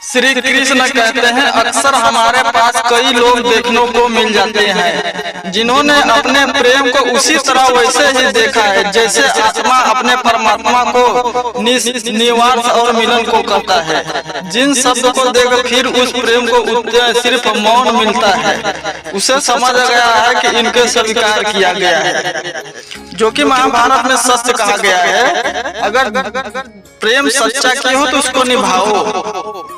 श्री कृष्ण कहते हैं, अक्सर हमारे पास कई लोग देखने को मिल जाते हैं जिन्होंने अपने प्रेम को उसी तरह वैसे ही देखा है जैसे आत्मा अपने परमात्मा को निवास और मिलन को करता है। जिन शब्द को देख फिर उस प्रेम को सिर्फ मौन मिलता है, उसे समझ गया है कि इनके स्वीकार किया गया है, जो कि महाभारत में सत्य कहा गया है। अगर प्रेम सच्चा की हो तो उसको निभाओ।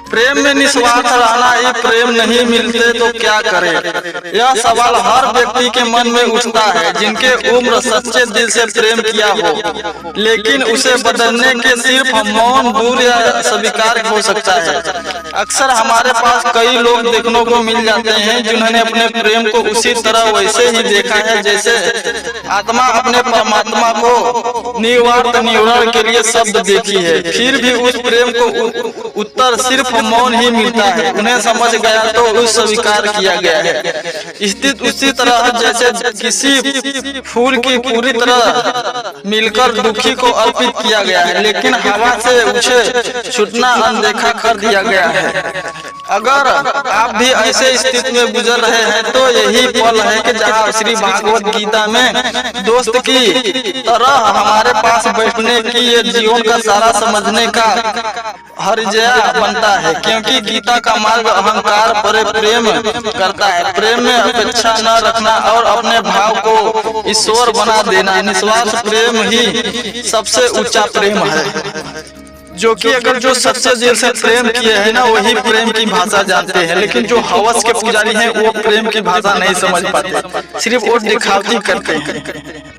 प्रेम में निस्वार्थ रहना ही प्रेम नहीं मिलते तो क्या करें? यह सवाल हर व्यक्ति के मन में उठता है जिनके उम्र सच्चे दिल से प्रेम किया हो, लेकिन उसे बदलने के सिर्फ मौन, दूर या स्वीकार हो सकता है। अक्सर हमारे पास कई लोग देखने को मिल जाते हैं जिन्होंने अपने प्रेम को उसी तरह वैसे ही देखा है जैसे आत्मा अपने परमात्मा को निवारण के लिए शब्द देखी है, फिर भी उस प्रेम को उत्तर सिर्फ मौन ही मिलता है। उन्हें समझ गया तो उस स्वीकार किया गया है। स्थित उसी तरह जैसे किसी फूल की पूरी तरह मिलकर दुखी को अर्पित किया गया है, लेकिन हवा से उसे छूटना अनदेखा कर दिया गया है। अगर आप भी ऐसे स्थिति में गुजर रहे हैं तो यही पल है कि जहाँ श्री भागवत गीता में दोस्त की तरह हमारे पास बैठने की ये जीवन का सारा समझने का हर्जया बनता है, क्योंकि गीता का मार्ग अहंकार पर प्रेम करता है। प्रेम में अपेक्षा न रखना और अपने भाव को ईश्वर बना देना, निस्वार्थ प्रेम ही सबसे ऊंचा प्रेम है। जो कि अगर जो सच्चे दिल से प्रेम किए हैं ना, वही प्रेम की भाषा जानते हैं, लेकिन जो हवस के पुजारी हैं वो प्रेम की भाषा नहीं समझ पाते, सिर्फ वो दिखावटी करते हैं।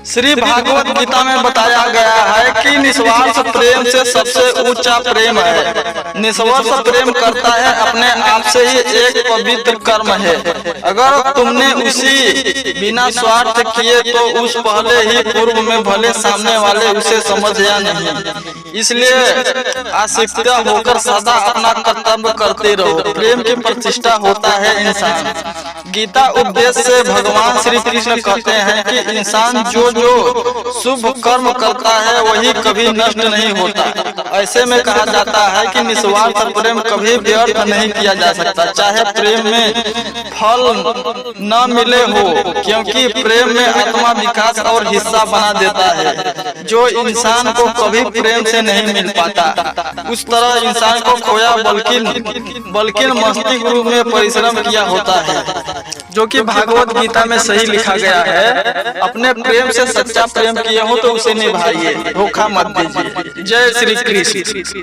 श्री भागवत गीता में बताया गया है कि निस्वार्थ प्रेम से सबसे ऊंचा प्रेम है। निस्वार्थ प्रेम करता है अपने आप से ही एक पवित्र कर्म है। अगर तुमने उसी बिना स्वार्थ किए तो उस पहले ही पूर्व में भले सामने वाले उसे समझ या नहीं, इसलिए आसक्ति होकर सदा अपना कर्तव्य करते रहो। प्रेम की प्रतिष्ठा होता है इंसान। गीता उपदेश से भगवान श्री कृष्ण कहते हैं कि इंसान जो शुभ कर्म करता है वही कभी नष्ट नहीं होता। ऐसे में कहा जाता है कि निस्वार्थ प्रेम कभी व्यर्थ नहीं किया जा सकता, चाहे प्रेम में फल न मिले हो, क्योंकि प्रेम में आत्मा विकास और हिस्सा बना देता है जो इंसान को कभी प्रेम से नहीं मिल पाता। उस तरह इंसान को खोया बल्कि मस्तिष्क रूप में परिश्रम किया होता है, जो कि भागवत गीता में सही लिखा गया है। अपने प्रेम से सच्चा प्रेम किए हो तो उसे निभाइए, धोखा मत दीजिए। जय श्री कृष्ण।